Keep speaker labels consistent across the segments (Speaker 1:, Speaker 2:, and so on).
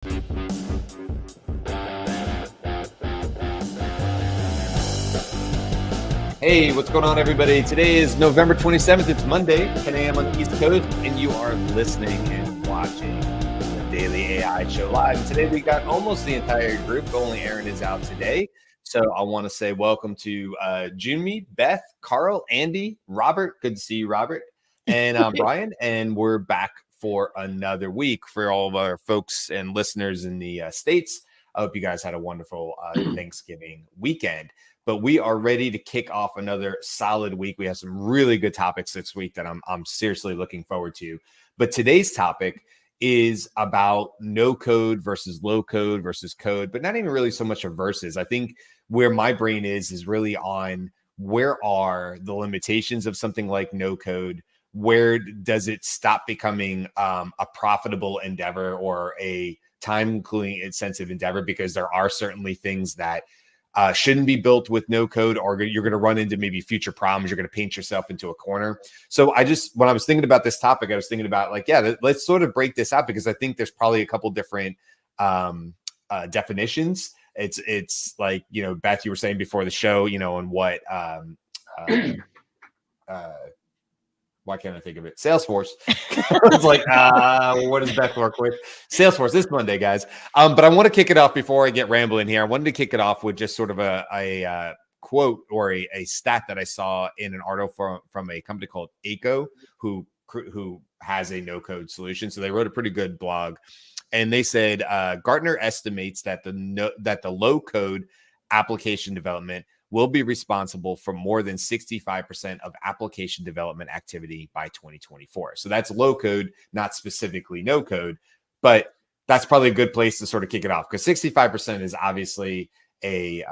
Speaker 1: Hey, what's going on, everybody? Today is November 27th. It's Monday, 10 a.m. on the East Coast, and you are listening and watching the Daily AI Show Live. And today we got almost the entire group. Only Aaron is out today. So I want to say welcome to Junmi, Beth, Carl, Andy, Robert. Good to see you, Robert, and Brian. And we're back for another week for all of our folks and listeners in the States. I hope you guys had a wonderful Thanksgiving weekend. But we are ready to kick off another solid week. We have some really good topics this week that I'm seriously looking forward to. But today's topic is about no code versus low code versus code, but not even really so much a versus. I think where my brain is really on where are the limitations of something like no code? Where does it stop becoming a profitable endeavor or a time-including intensive endeavor? Because there are certainly things that shouldn't be built with no code, or you're going to run into maybe future problems. You're going to paint yourself into a corner. So when I was thinking about this topic, I was thinking about let's sort of break this out, because I think there's probably a couple different definitions. It's like, Beth, you were saying before the show, and what, why can't I think of it? Salesforce. It's like, what does Beth work with? Salesforce this Monday, guys. But I want to kick it off before I get rambling here. I wanted to kick it off with just sort of a quote or a stat that I saw in an article from a company called ACO, who has a no-code solution. So they wrote a pretty good blog, and they said Gartner estimates that the low-code application development will be responsible for more than 65% of application development activity by 2024. So that's low code, not specifically no code, but that's probably a good place to sort of kick it off, because 65% is obviously a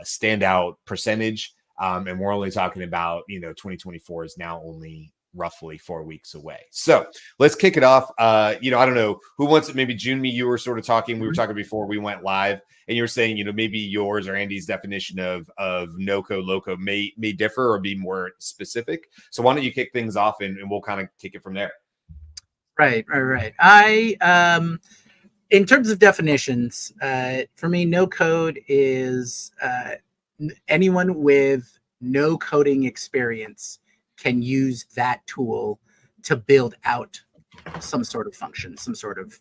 Speaker 1: standout percentage. And we're only talking about, 2024 is now only roughly 4 weeks away. So let's kick it off. I don't know who wants it. Maybe Junmi, you were sort of talking. We were talking before we went live, and you were saying, maybe yours or Andy's definition of no code, low code may differ or be more specific. So why don't you kick things off, and we'll kind of kick it from there.
Speaker 2: Right. I in terms of definitions, for me, no code is anyone with no coding experience can use that tool to build out some sort of function, some sort of,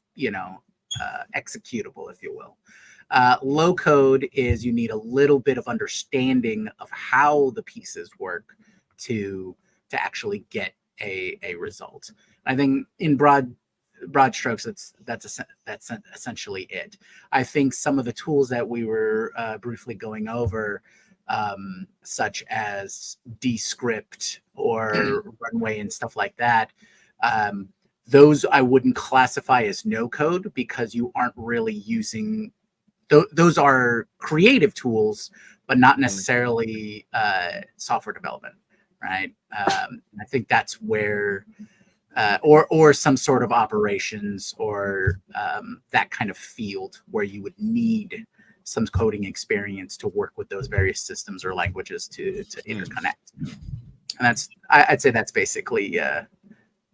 Speaker 2: executable, if you will. Low code is you need a little bit of understanding of how the pieces work to actually get a result. I think in broad strokes, that's essentially it. I think some of the tools that we were briefly going over, such as Descript or Runway and stuff like that, those I wouldn't classify as no code, because you aren't really using those are creative tools, but not necessarily software development, right? I think that's where or some sort of operations or that kind of field where you would need some coding experience to work with those various systems or languages to interconnect. And I'd say that's basically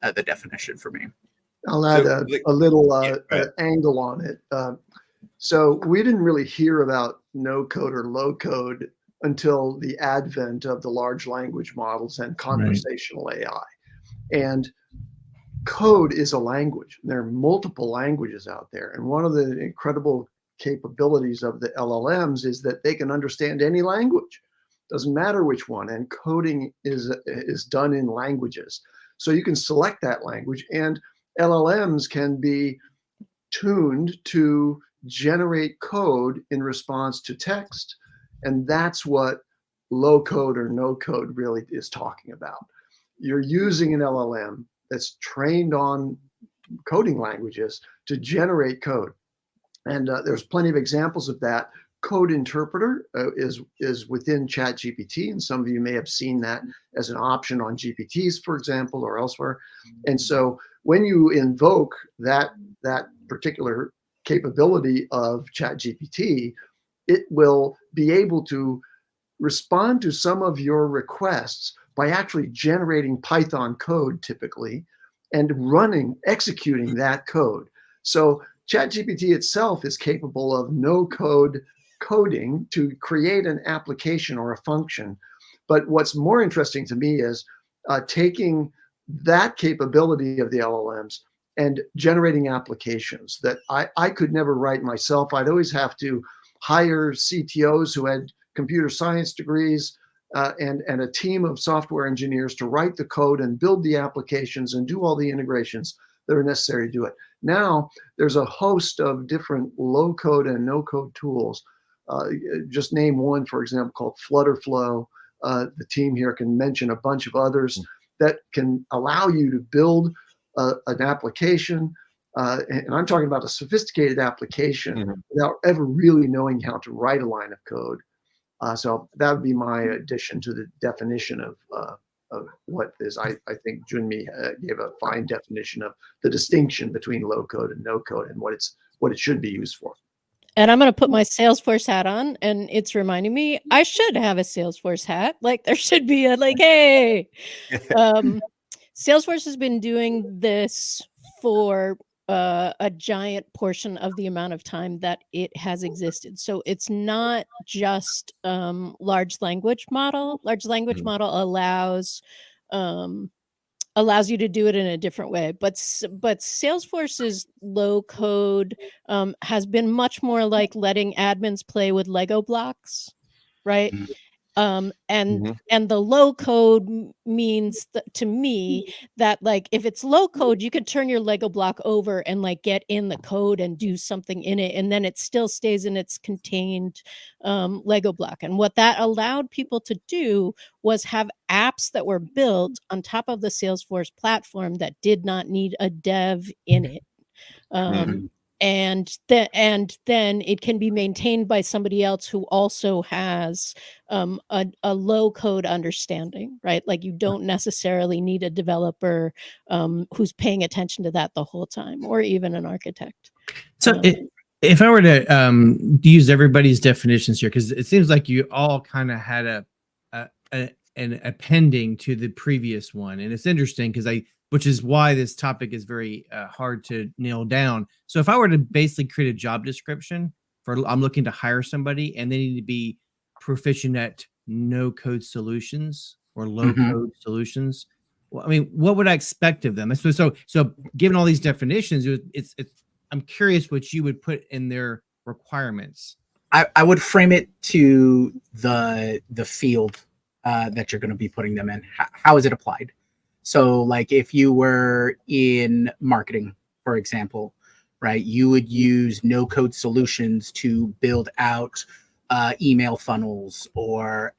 Speaker 2: the definition for me.
Speaker 3: I'll add a little angle on it. So we didn't really hear about no code or low code until the advent of the large language models and conversational AI. And code is a language. There are multiple languages out there. And one of the incredible capabilities of the LLMs is that they can understand any language. Doesn't matter which one. And coding is done in languages. So you can select that language, and LLMs can be tuned to generate code in response to text. And that's what low code or no code really is talking about. You're using an LLM that's trained on coding languages to generate code. And there's plenty of examples of that. Code Interpreter is within ChatGPT, and some of you may have seen that as an option on GPTs, for example, or elsewhere. And so when you invoke that particular capability of ChatGPT, it will be able to respond to some of your requests by actually generating Python code typically and executing that code. So ChatGPT itself is capable of no-code coding to create an application or a function. But what's more interesting to me is taking that capability of the LLMs and generating applications that I could never write myself. I'd always have to hire CTOs who had computer science degrees and a team of software engineers to write the code and build the applications and do all the integrations that are necessary to do it. Now, there's a host of different low-code and no-code tools. Just name one, for example, called Flutterflow. The team here can mention a bunch of others that can allow you to build an application. And I'm talking about a sophisticated application without ever really knowing how to write a line of code. So that would be my addition to the definition of what is. I think Junmi gave a fine definition of the distinction between low code and no code and what it should be used for.
Speaker 4: And I'm going to put my Salesforce hat on, and it's reminding me I should have a Salesforce hat. Like there should be a hey. Salesforce has been doing this for a giant portion of the amount of time that it has existed. So it's not just large language model. Large language model allows you to do it in a different way. But Salesforce's low code has been much more like letting admins play with Lego blocks, right? And the low code means to me that like if it's low code, you could turn your Lego block over and like get in the code and do something in it, and then it still stays in its contained Lego block. And what that allowed people to do was have apps that were built on top of the Salesforce platform that did not need a dev in it. And then it can be maintained by somebody else who also has a low code understanding, right? Like you don't necessarily need a developer who's paying attention to that the whole time, or even an architect.
Speaker 5: So if I were to use everybody's definitions here, because it seems like you all kind of had an appending to the previous one, and it's interesting because which is why this topic is very hard to nail down. So if I were to basically create a job description I'm looking to hire somebody and they need to be proficient at no code solutions or low code solutions, well, I mean, what would I expect of them? So given all these definitions, I'm curious what you would put in their requirements.
Speaker 2: I would frame it to the field that you're going to be putting them in. How is it applied? So like if you were in marketing, for example, right, you would use no code solutions to build out email funnels or,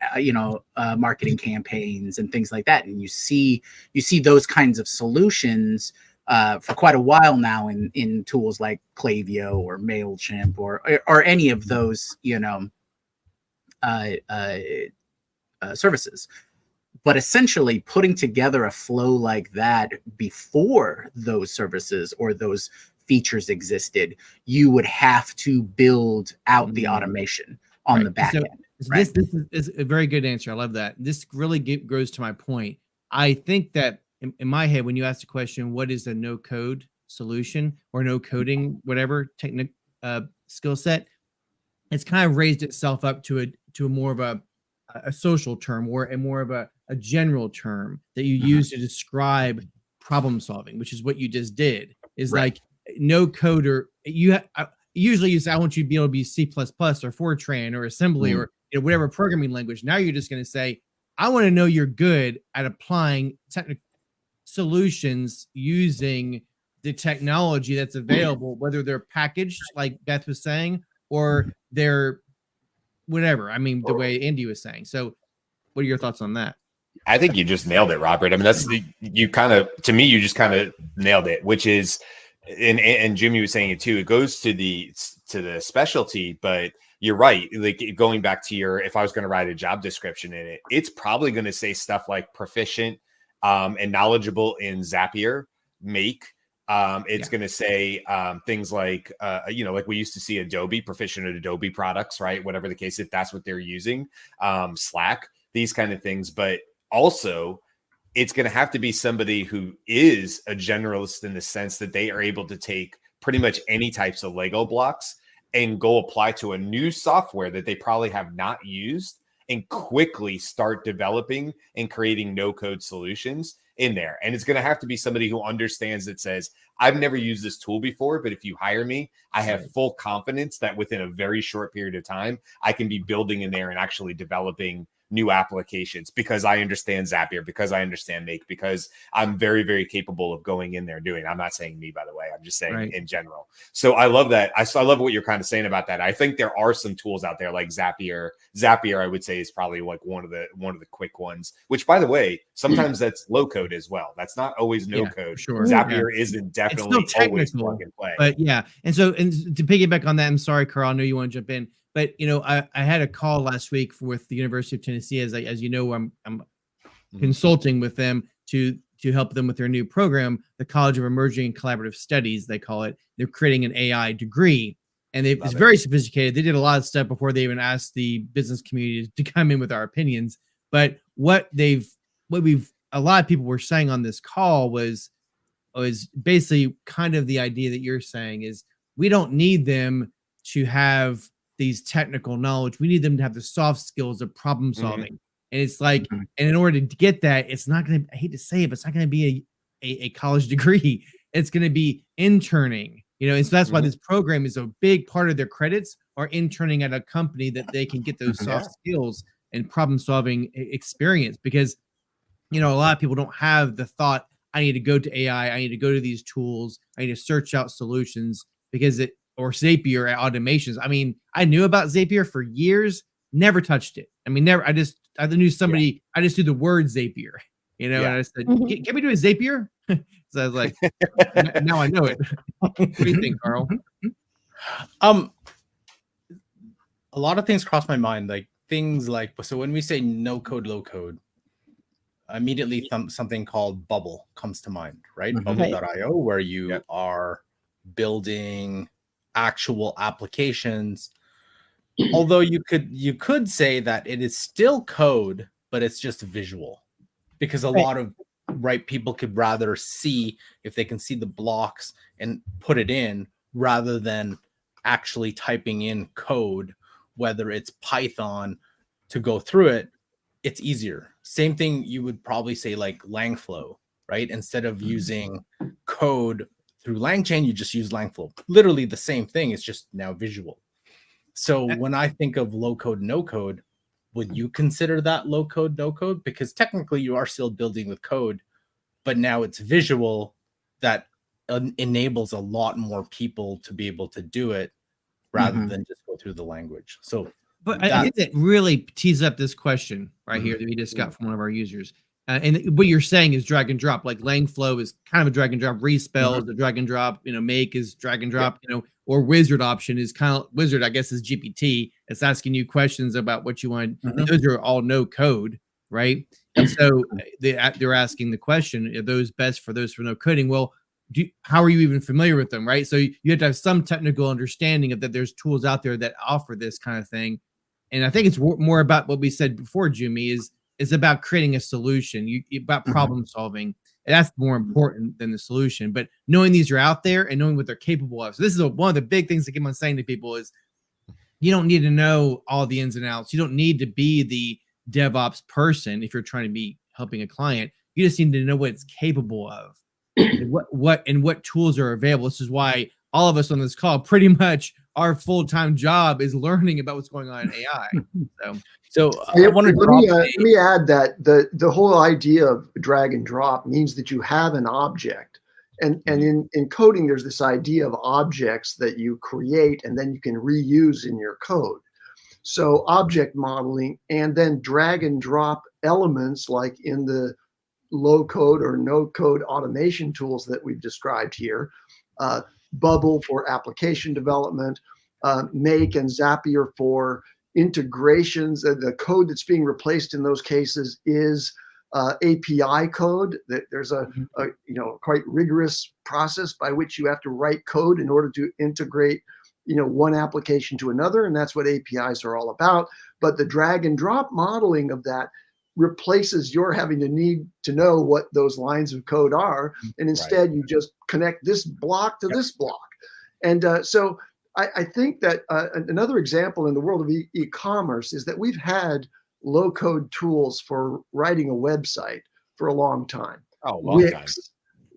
Speaker 2: marketing campaigns and things like that. And you see those kinds of solutions for quite a while now in tools like Klaviyo or MailChimp or any of those, services. But essentially putting together a flow like that before those services or those features existed, you would have to build out the automation on the back end.
Speaker 5: Right? This is a very good answer. I love that. This really grows to my point. I think that in my head, when you ask the question, what is a no code solution or no coding, whatever technical skill set, it's kind of raised itself up to a more of a social term or more of a general term that you use to describe problem solving, which is what you just did. Is like no coder. Usually you say, I want you to be able to be C++ or Fortran or assembly or whatever programming language. Now you're just going to say, I want to know you're good at applying technical solutions using the technology that's available, whether they're packaged like Beth was saying, or they're whatever. I mean, the way Andy was saying. So what are your thoughts on that?
Speaker 1: I think you just nailed it, Robert. I mean, you just kind of nailed it, which is, and Jimmy was saying it too. It goes to the specialty, but you're right. Like going back to if I was going to write a job description in it, it's probably going to say stuff like proficient and knowledgeable in Zapier, Make. It's going to say things like, like we used to see Adobe, proficient at Adobe products, right? Whatever the case, if that's what they're using, Slack, these kind of things. But also, it's going to have to be somebody who is a generalist in the sense that they are able to take pretty much any types of Lego blocks and go apply to a new software that they probably have not used and quickly start developing and creating no-code solutions in there. And it's going to have to be somebody who understands that says, I've never used this tool before, but if you hire me, I have full confidence that within a very short period of time, I can be building in there and actually developing new applications because I understand Zapier, because I understand Make, because I'm very, very capable of going in there and doing it. I'm not saying me, by the way, I'm just saying in general. So I love that. I love what you're kind of saying about that. I think there are some tools out there like Zapier. Zapier, I would say, is probably like one of the quick ones, which, by the way, sometimes that's low code as well. That's not always no code.
Speaker 5: Sure.
Speaker 1: Zapier isn't definitely always plug and play.
Speaker 5: But yeah. And so, and to piggyback on that, I'm sorry, Carl, I know you want to jump in. But I had a call last week with the University of Tennessee, as you know, I'm consulting with them to help them with their new program, the College of Emerging and Collaborative Studies, they call it. They're creating an AI degry, and it's very sophisticated. They did a lot of stuff before they even asked the business community to come in with our opinions. But a lot of people were saying on this call was basically kind of the idea that you're saying is we don't need them to have these technical knowledge. We need them to have the soft skills of problem solving. And it's like, and in order to get that, it's not going to, I hate to say it, but it's not going to be a college degree. It's going to be interning, and so that's why this program is a big part of their credits are interning at a company that they can get those soft skills and problem solving experience. Because, a lot of people don't have the thought, I need to go to AI. I need to go to these tools. I need to search out solutions or Zapier automations. I mean, I knew about Zapier for years, never touched it. I mean, never. I knew somebody. I just knew the word Zapier, and I said, "Can we do a Zapier?" So I was like, "Now I know it." What do you think, Carl?
Speaker 6: A lot of things cross my mind, so when we say no code, low code, immediately something called Bubble comes to mind, right? Bubble.io, where you are building actual applications, although you could say that it is still code, but it's just visual, because a lot of people could rather see if they can see the blocks and put it in rather than actually typing in code, whether it's Python to go through it. It's easier. Same thing you would probably say like Langflow, right? Instead of using code through LangChain, you just use Langflow. Literally the same thing. It's just now visual. So when I think of low code, no code, would you consider that low code, no code? Because technically you are still building with code, but now it's visual that enables a lot more people to be able to do it rather than just go through the language. So,
Speaker 5: but I think that really tees up this question right here that we just got from one of our users. And what you're saying is drag and drop. Like Langflow is kind of a drag and drop. Respell is a drag and drop. Make is drag and drop. Or Wizard option is kind of Wizard. I guess is GPT. It's asking you questions about what you want. Those are all no code, right? And so they're asking the question: are those best for those for no coding? Well, how are you even familiar with them, right? So you have to have some technical understanding of that. There's tools out there that offer this kind of thing, and I think it's more about what we said before, Jimmy, is it's about creating a solution, about problem solving. And that's more important than the solution. But knowing these are out there and knowing what they're capable of. So this is one of the big things that keep on saying to people is you don't need to know all the ins and outs. You don't need to be the DevOps person if you're trying to be helping a client. You just need to know what it's capable of and what tools are available. This is why all of us on this call, pretty much our full-time job is learning about what's going on in AI.
Speaker 6: So
Speaker 3: let me add that the whole idea of drag and drop means that you have an object. And in coding, there's this idea of objects that you create and then you can reuse in your code. So object modeling and then drag and drop elements like in the low code or no code automation tools that we've described here, Bubble for application development, Make and Zapier for integrations. The code that's being replaced in those cases is API code. There's a quite rigorous process by which you have to write code in order to integrate one application to another, and that's what APIs are all about. But the drag and drop modeling of that replaces your having to need to know what those lines of code are, and instead you just connect this block to this block. And so I think that another example in the world of e-commerce is that we've had low-code tools for writing a website for a long time.
Speaker 1: Oh, long time.
Speaker 3: Wix,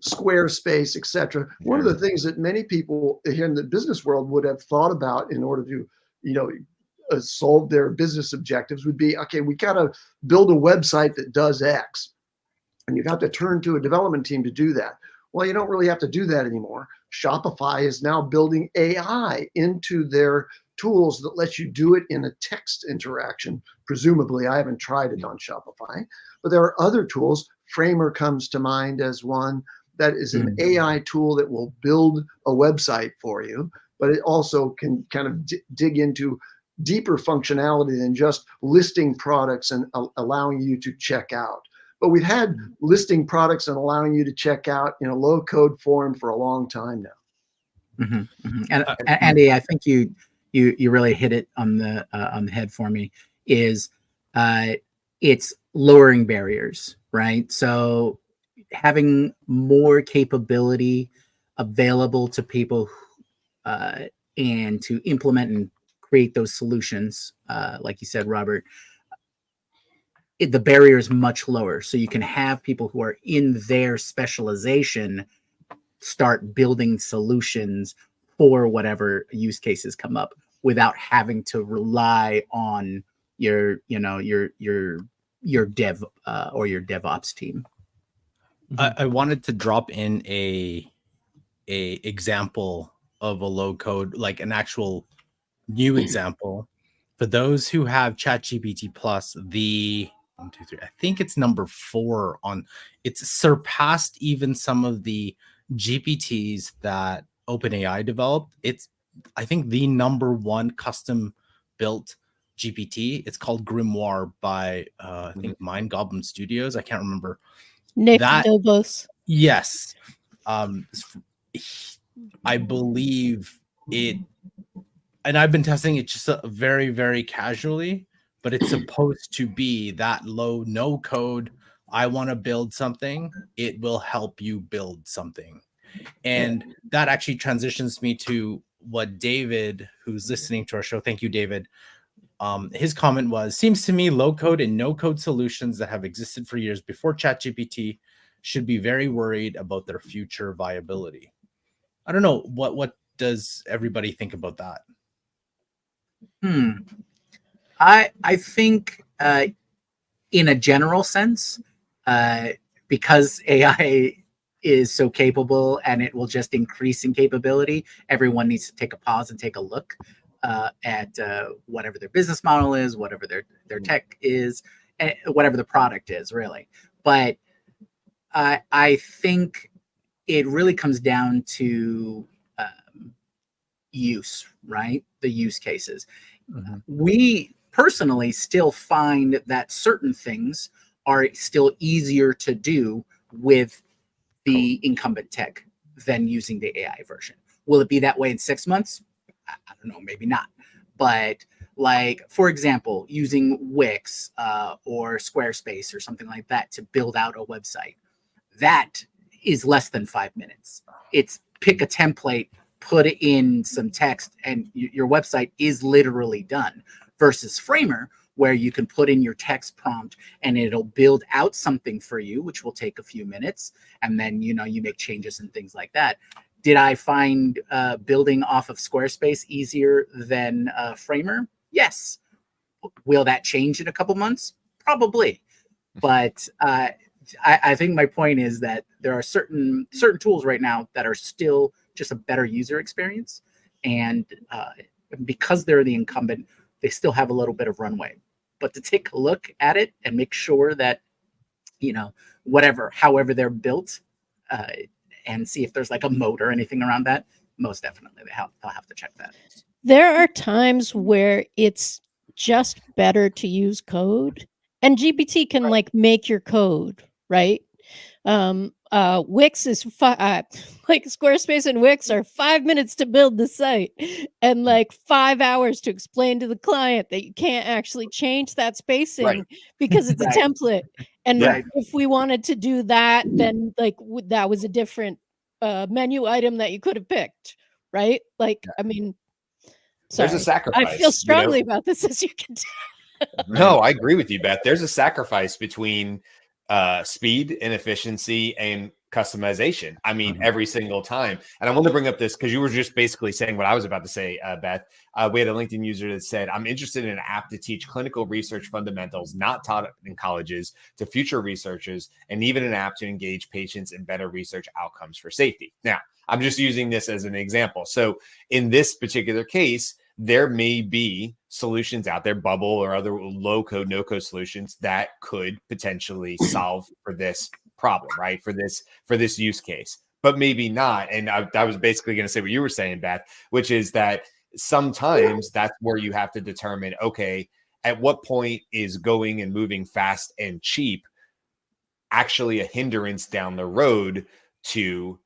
Speaker 3: Squarespace, etc. One of the things that many people here in the business world would have thought about in order to, solve their business objectives would be, okay, we got to build a website that does X, and you got to turn to a development team to do that. Well, you don't really have to do that anymore. Shopify is now building AI into their tools that lets you do it in a text interaction. Presumably, I haven't tried it on Shopify, but there are other tools. Framer comes to mind as one that is an AI tool that will build a website for you, but it also can kind of dig into deeper functionality than just listing products and allowing you to check out. But we've had listing products and allowing you to check out in a low-code form for a long time now.
Speaker 2: And Andy, I think you really hit it on the head for me. Is it's lowering barriers, right? So having more capability available to people and to implement and create those solutions, like you said, Robert, the barrier is much lower. So you can have people who are in their specialization start building solutions for whatever use cases come up without having to rely on your dev or your DevOps team.
Speaker 6: I wanted to drop in a example of a low code, like an actual new example. For those who have ChatGPT Plus, the 1, 2, 3, I think it's number 4 on. It's surpassed even some of the GPTs that OpenAI developed. It's, I think, the number 1 custom built GPT. It's called Grimoire by I think Mind Goblin Studios. I can't remember.
Speaker 4: Nick Dobos.
Speaker 6: Yes. I believe it, and I've been testing it just very, very casually, but it's supposed to be that low, no code. I want to build something. It will help you build something. And that actually transitions me to what David, who's listening to our show, thank you, David. His comment was, seems to me low code and no code solutions that have existed for years before ChatGPT should be very worried about their future viability. I don't know. What does everybody think about that?
Speaker 2: I think in a general sense, because AI is so capable and it will just increase in capability, everyone needs to take a pause and take a look at whatever their business model is, whatever their tech is, whatever the product is, really. But I think it really comes down to use, right? The use cases. We personally still find that certain things are still easier to do with the incumbent tech than using the AI version. Will it be that way in 6 months? I don't know, maybe not. But like, for example, using Wix or Squarespace or something like that to build out a website, that is less than 5 minutes. It's pick a template, put in some text, and your website is literally done. Versus Framer, where you can put in your text prompt and it'll build out something for you, which will take a few minutes. And then, you make changes and things like that. Did I find building off of Squarespace easier than Framer? Yes. Will that change in a couple months? Probably. But I think my point is that there are certain tools right now that are still just a better user experience. And because they're the incumbent, they still have a little bit of runway. But to take a look at it and make sure that, however they're built, and see if there's like a moat or anything around that, most definitely they'll have to check that.
Speaker 4: There are times where it's just better to use code, and GPT can like make your code, right? Wix is like Squarespace and Wix are 5 minutes to build the site and like 5 hours to explain to the client that you can't actually change that spacing because it's a template. And if we wanted to do that, then like that was a different menu item that you could have picked, right? Like, I mean, sorry.
Speaker 1: There's a sacrifice.
Speaker 4: I feel strongly about this, as you can tell.
Speaker 1: No, I agree with you, Beth. There's a sacrifice between speed and efficiency and customization. I mean, every single time. And I want to bring up this because you were just basically saying what I was about to say, Beth. We had a LinkedIn user that said, I'm interested in an app to teach clinical research fundamentals not taught in colleges to future researchers, and even an app to engage patients in better research outcomes for safety. Now, I'm just using this as an example. So in this particular case, there may be solutions out there, Bubble or other low code, no code solutions that could potentially solve for this problem, right? For this use case, but maybe not. And I was basically going to say what you were saying, Beth, which is that sometimes that's where you have to determine, okay, at what point is going and moving fast and cheap actually a hindrance down the road to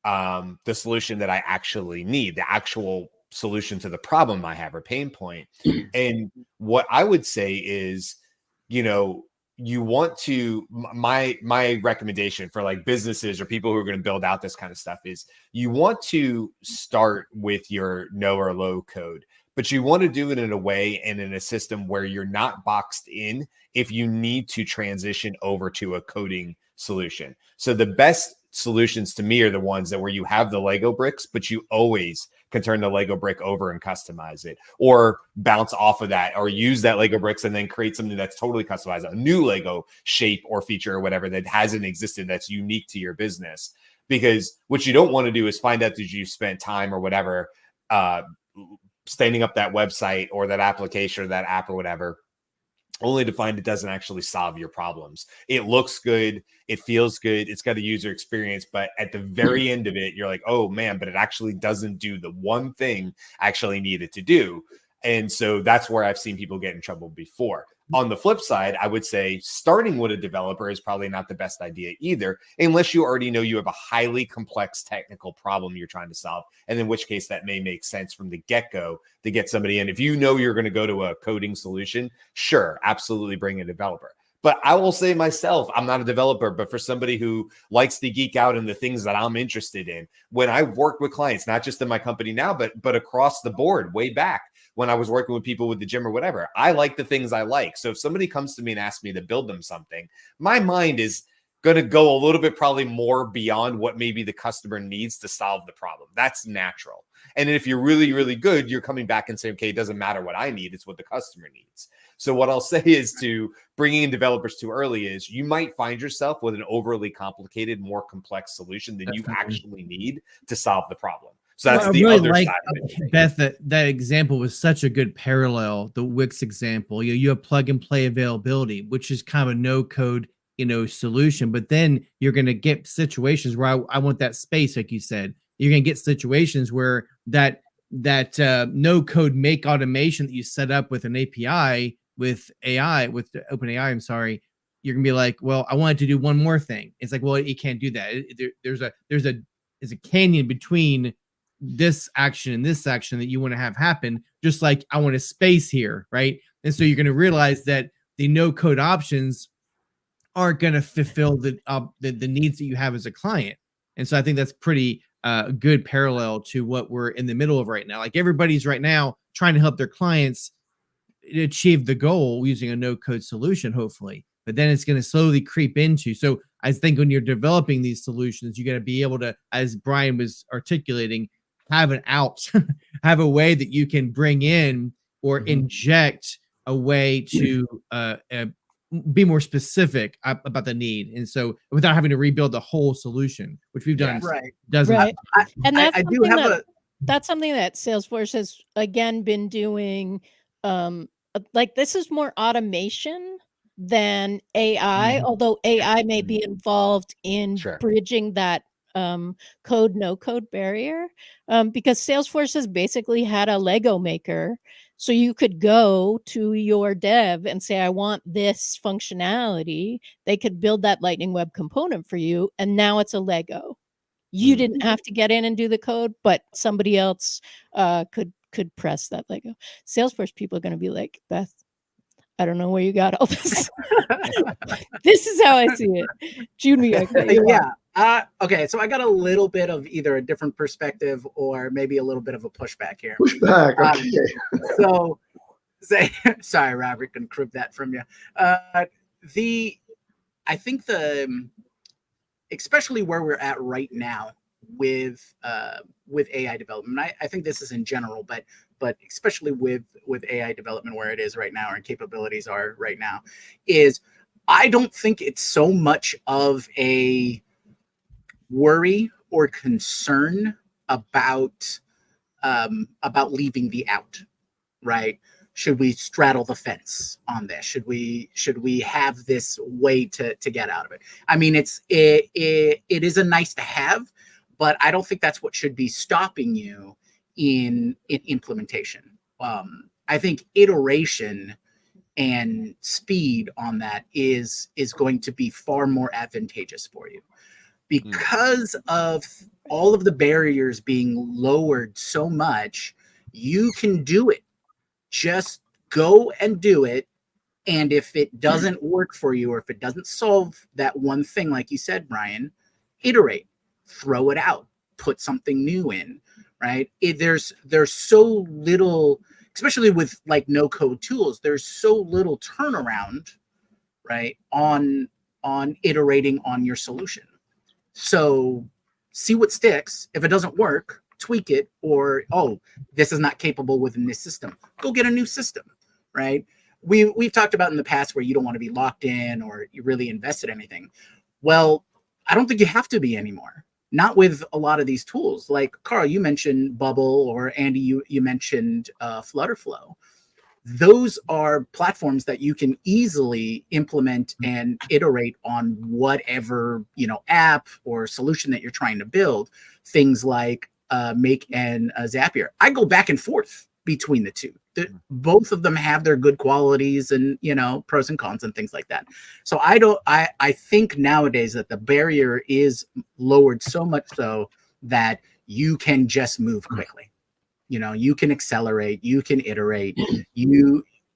Speaker 1: the solution that I actually need, the actual solution to the problem I have or pain point. And what I would say is, you want to, my recommendation for like businesses or people who are going to build out this kind of stuff is you want to start with your no or low code, but you want to do it in a way and in a system where you're not boxed in if you need to transition over to a coding solution. So the best solutions to me are the ones that where you have the Lego bricks, but you always can turn the Lego brick over and customize it, or bounce off of that, or use that Lego bricks and then create something that's totally customized, a new Lego shape or feature or whatever that hasn't existed that's unique to your business. Because what you don't want to do is find out that you've spent time or whatever standing up that website or that application or that app or whatever, only to find it doesn't actually solve your problems. It looks good. It feels good. It's got a user experience, but at the very end of it, you're like, oh man, but it actually doesn't do the one thing I actually need it to do. And so that's where I've seen people get in trouble before. On the flip side, I would say starting with a developer is probably not the best idea either, unless you already know you have a highly complex technical problem you're trying to solve, and in which case that may make sense from the get-go to get somebody in. If you know you're going to go to a coding solution, sure, absolutely bring a developer. But I will say myself, I'm not a developer, but for somebody who likes to geek out in the things that I'm interested in, when I've worked with clients, not just in my company now, but across the board, way back when I was working with people with the gym or whatever, I like the things I like. So if somebody comes to me and asks me to build them something, my mind is going to go a little bit probably more beyond what maybe the customer needs to solve the problem. That's natural. And if you're really, really good, you're coming back and saying, okay, it doesn't matter what I need, it's what the customer needs. So what I'll say is to bringing in developers too early is you might find yourself with an overly complicated, more complex solution than you actually need to solve the problem. So that's the really other side of it.
Speaker 5: Beth, that example was such a good parallel, the Wix example. You have plug and play availability, which is kind of a no code, solution. But then you're going to get situations where I want that space, like you said. You're going to get situations where that no code make automation that you set up with an API with AI, with the OpenAI, I'm sorry, you're gonna be like, well, I wanted to do one more thing. It's like, well, you can't do that. There's a canyon between this action and this action that you want to have happen, just like I want a space here, right? And so you're going to realize that the no code options aren't going to fulfill the needs that you have as a client. And so I think that's pretty good parallel to what we're in the middle of right now. Like everybody's right now trying to help their clients achieve the goal using a no code solution, hopefully, but then it's going to slowly creep into. So I think when you're developing these solutions, you got to be able to, as Brian was articulating, have an out, have a way that you can bring in or inject a way to be more specific about the need. And so without having to rebuild the whole solution, which we've done dozens.
Speaker 4: Right. And that's I do have that's something that Salesforce has again been doing. Like this is more automation than AI, although AI may be involved in bridging that code no code barrier, because Salesforce has basically had a Lego maker, so you could go to your dev and say, I want this functionality. They could build that Lightning Web component for you, and now it's a Lego. You didn't have to get in and do the code, but somebody else could press that Lego. Salesforce people are going to be like, Beth, I don't know where you got all this. This is how I see it. June,
Speaker 2: yeah. Okay, so I got a little bit of either a different perspective or maybe a little bit of a pushback here.
Speaker 3: Pushback, okay.
Speaker 2: So, sorry, Robert, can crib that from you. I think especially where we're at right now with AI development, I think this is in general, but especially with AI development where it is right now and capabilities are right now, is I don't think it's so much of a worry or concern about leaving the out, right? Should we straddle the fence on this? Should we have this way to get out of it? I mean, it is a nice to have, but I don't think that's what should be stopping you in implementation. I think iteration and speed on that is going to be far more advantageous for you because of all of the barriers being lowered so much. You can do it. Just go and do it. And if it doesn't work for you, or if it doesn't solve that one thing, like you said, Brian, iterate, throw it out, put something new in, right? There's so little, especially with like no code tools, there's so little turnaround, right, on iterating on your solution. So see what sticks. If it doesn't work, tweak it, or, oh, this is not capable within this system. Go get a new system, right? We've talked about in the past where you don't want to be locked in or you really invested in anything. Well, I don't think you have to be anymore. Not with a lot of these tools. Like Carl, you mentioned Bubble, or Andy, you mentioned Flutterflow. Those are platforms that you can easily implement and iterate on whatever, app or solution that you're trying to build. Things like Make and Zapier. I go back and forth between the two. Both of them have their good qualities and, pros and cons and things like that. So I think nowadays that the barrier is lowered so much so that you can just move quickly. You can accelerate, you can iterate.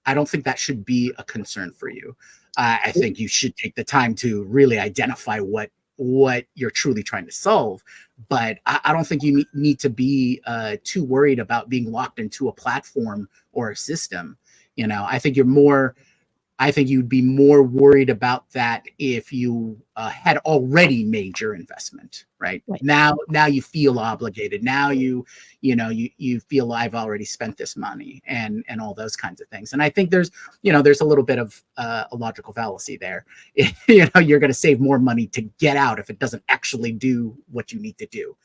Speaker 2: I don't think that should be a concern for you. I think you should take the time to really identify what you're truly trying to solve. But I don't think you need to be too worried about being locked into a platform or a system. I think you'd be more worried about that if you had already made your investment, right? Now you feel obligated. Now you feel I've already spent this money and all those kinds of things. And I think there's a little bit of a logical fallacy there. You're going to save more money to get out if it doesn't actually do what you need to do.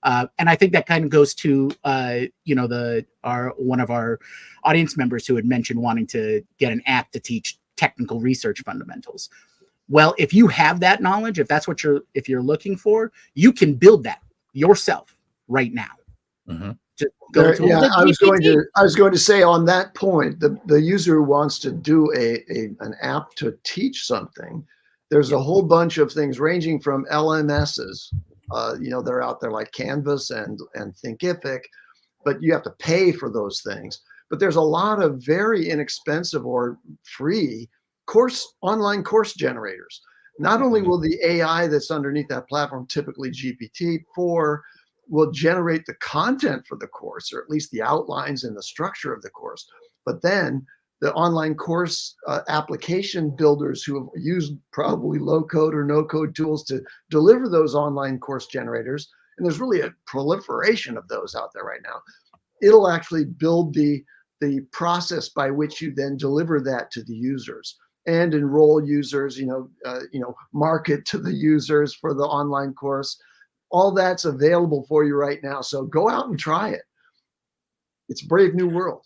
Speaker 2: And I think that kind of goes to one of our audience members who had mentioned wanting to get an app to teach technical research fundamentals. Well, if you have that knowledge, if that's what if you're looking for, you can build that yourself right now.
Speaker 6: Mm-hmm.
Speaker 3: I was going to say on that point, the user who wants to do an app to teach something, there's a whole bunch of things ranging from LMSs. They're out there like Canvas and Thinkific, but you have to pay for those things. But there's a lot of very inexpensive or free online course generators. Not only will the AI that's underneath that platform, typically GPT-4, will generate the content for the course, or at least the outlines and the structure of the course, but then the online course application builders who have used probably low code or no code tools to deliver those online course generators, and there's really a proliferation of those out there right now, it'll actually build the process by which you then deliver that to the users and enroll users, market to the users for the online course. All that's available for you right now. So go out and try it. It's a brave new world.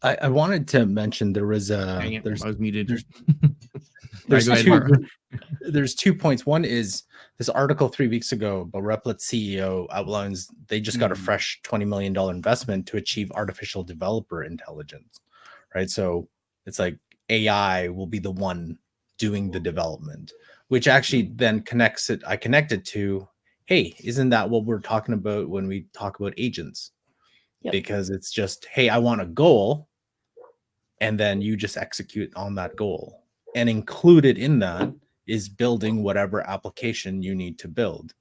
Speaker 6: I wanted to mention I was
Speaker 5: muted.
Speaker 6: There's 2 points. One is this article 3 weeks ago, but Replit CEO outlines they just got a fresh $20 million investment to achieve artificial developer intelligence, right? So it's like AI will be the one doing the development, which actually then connects it. I connected to, hey, isn't that what we're talking about when we talk about agents? Yep. Because it's just, hey, I want a goal. and then you just execute on that goal. And included in that is building whatever application you need to build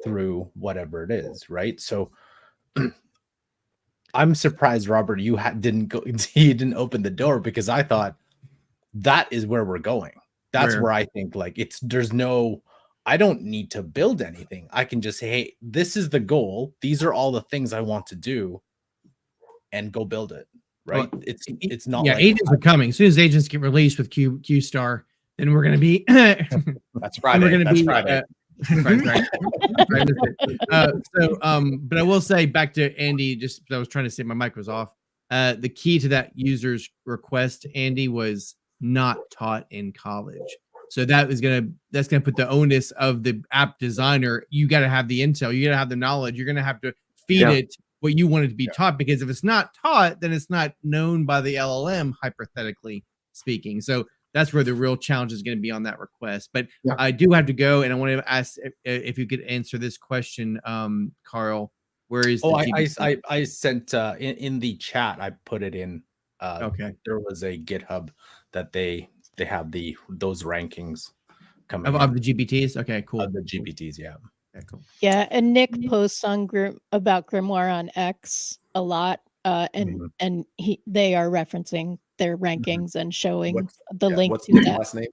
Speaker 6: through whatever it is, right? So I'm surprised, Robert, you didn't open the door, because I thought that is where we're going. That's where I think like I don't need to build anything. I can just say, hey, this is the goal. These are all the things I want to do, and go build it. Right? Well, it's not.
Speaker 5: Yeah, like, agents are coming. As soon as agents get released with Q Star, then we're going to be.
Speaker 1: That's Friday. We're going to be Friday.
Speaker 5: But I will say, back to Andy, just I was trying to say my mic was off. The key to that user's request, Andy, was not taught in college. So that's gonna put the onus of the app designer. You got to have the intel. You got to have the knowledge. You're going to have to feed it what you want it to be taught, because if it's not taught, then it's not known by the LLM, hypothetically speaking. So that's where the real challenge is going to be on that request. But I do have to go, and I want to ask if you could answer this question, Carl. Where is?
Speaker 6: I sent in the chat. I put it in.
Speaker 5: Okay.
Speaker 6: There was a GitHub that they have those rankings coming
Speaker 5: of the GPTs. Okay, cool.
Speaker 6: Of the GPTs, yeah.
Speaker 5: Okay, cool.
Speaker 4: Yeah, and Nick posts on about Grimoire on X a lot, and they are referencing their rankings and showing the link to that.
Speaker 1: Last name?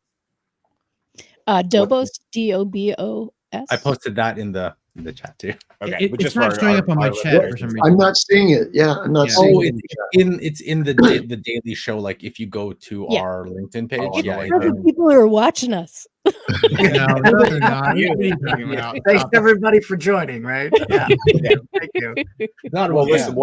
Speaker 4: Dobos, Dobos.
Speaker 6: I posted that in the chat too.
Speaker 5: Okay, it's not showing up on my chat for some reason.
Speaker 3: I'm not seeing it. Yeah, I'm not seeing it.
Speaker 6: It's in the Daily Show. Like if you go to our LinkedIn page,
Speaker 4: it's people who are watching us.
Speaker 2: No, they're not. Thanks everybody for joining. Right? Yeah. Thank you.
Speaker 1: Listen.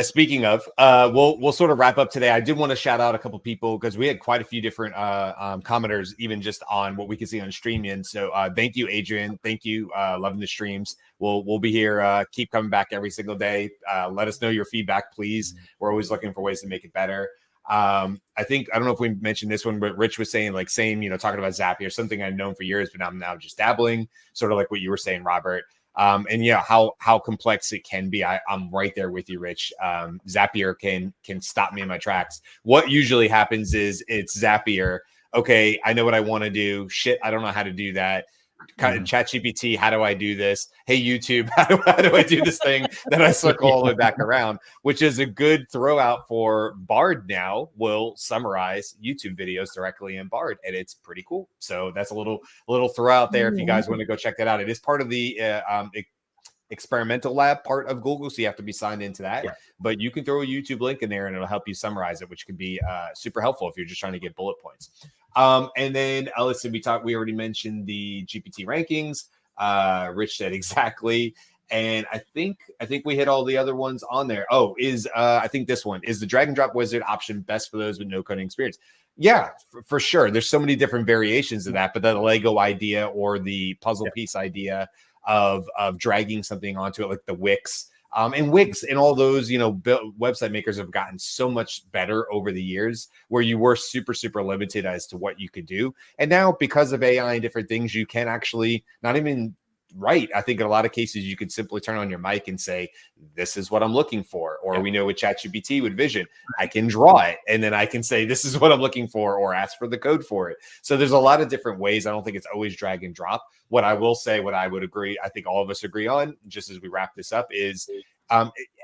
Speaker 1: Speaking of, we'll sort of wrap up today. I did want to shout out a couple people, because we had quite a few different commenters, even just on what we can see on StreamYard. So thank you, Adrian. Thank you. Loving the streams. We'll be here. Keep coming back every single day. Let us know your feedback, please. We're always looking for ways to make it better. I don't know if we mentioned this one, but Rich was saying talking about Zapier, something I've known for years, but I'm now just dabbling, sort of like what you were saying, Robert. And how complex it can be. I'm right there with you, Rich. Zapier can stop me in my tracks. What usually happens is it's Zapier. Okay, I know what I want to do. Shit, I don't know how to do that. ChatGPT, how do I do this? Hey, YouTube, how do I do this thing? Then I circle all the way back around, which is a good throw out for Bard. Now will summarize YouTube videos directly in Bard, and it's pretty cool. So that's a little throw out there if you guys want to go check that out. It is part of the experimental lab part of Google, so you have to be signed into that. But you can throw a YouTube link in there, and it'll help you summarize it, which can be super helpful if you're just trying to get bullet points. And then listen, we already mentioned the GPT rankings. Rich said exactly. And I think we hit all the other ones on there. I think this one is the drag and drop wizard option best for those with no coding experience. Yeah, for sure. There's so many different variations of that, but the Lego idea or the puzzle piece idea of dragging something onto it, like the Wix. And Wix and all those, website makers have gotten so much better over the years, where you were super, super limited as to what you could do. And now, because of AI and different things, you can actually not even write. I think in a lot of cases, you can simply turn on your mic and say, this is what I'm looking for. Or we know with ChatGPT, with Vision, I can draw it. And then I can say, this is what I'm looking for, or ask for the code for it. So there's a lot of different ways. I don't think it's always drag and drop. What I will say, what I would agree, I think all of us agree on, just as we wrap this up, is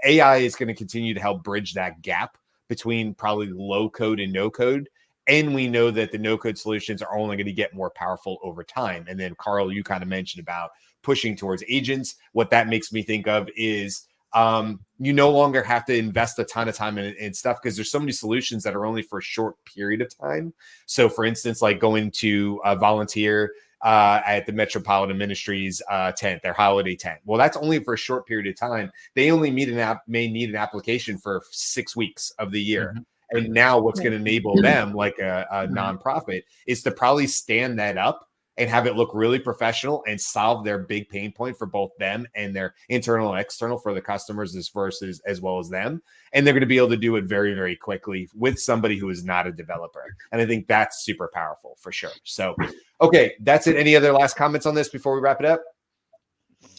Speaker 1: AI is going to continue to help bridge that gap between probably low code and no code. And we know that the no code solutions are only going to get more powerful over time. And then, Carl, you kind of mentioned about pushing towards agents. What that makes me think of is you no longer have to invest a ton of time in stuff, because there's so many solutions that are only for a short period of time. So, for instance, like going to volunteer at the Metropolitan Ministries tent, their holiday tent. Well, that's only for a short period of time. They only may need an application for 6 weeks of the year. And now what's going to enable them, like a nonprofit, is to probably stand that up and have it look really professional and solve their big pain point for both them and their internal and external, for the customers as well as them. And they're going to be able to do it very, very quickly with somebody who is not a developer. And I think that's super powerful for sure. So, okay, that's it. Any other last comments on this before we wrap it up?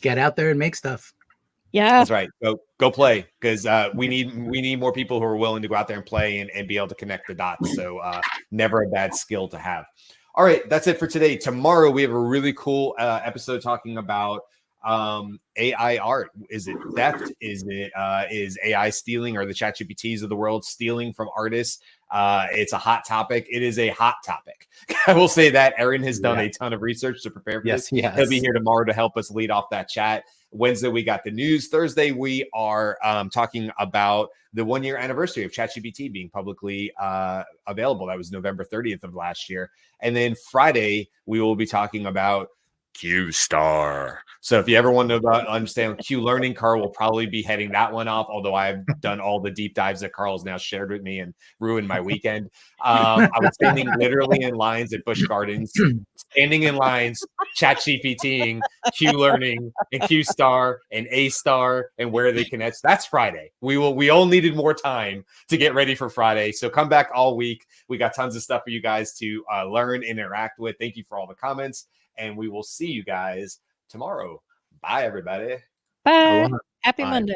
Speaker 2: Get out there and make stuff.
Speaker 4: Yeah.
Speaker 1: That's right. Go play, because we need more people who are willing to go out there and play and be able to connect the dots. So never a bad skill to have. All right, that's it for today. Tomorrow we have a really cool episode talking about AI art. Is it theft? Is AI stealing, or the ChatGPTs of the world stealing from artists? It's a hot topic. It is a hot topic. I will say that Aaron has done a ton of research to prepare for this.
Speaker 6: Yes.
Speaker 1: He'll be here tomorrow to help us lead off that chat. Wednesday, we got the news. Thursday, we are talking about the 1-year anniversary of ChatGPT being publicly available. That was November 30th of last year. And then Friday, we will be talking about Q-Star. So if you ever want to understand Q learning, Carl will probably be heading that one off, although I've done all the deep dives that Carl's now shared with me and ruined my weekend. I was standing literally in lines at Busch Gardens, standing in lines, ChatGPTing Q learning and Q-Star and A-Star and where they connect. That's Friday. We all needed more time to get ready for Friday. So come back all week. We got tons of stuff for you guys to learn, interact with. Thank you for all the comments. And we will see you guys tomorrow. Bye, everybody.
Speaker 4: Bye. Happy
Speaker 6: Bye.
Speaker 4: Monday.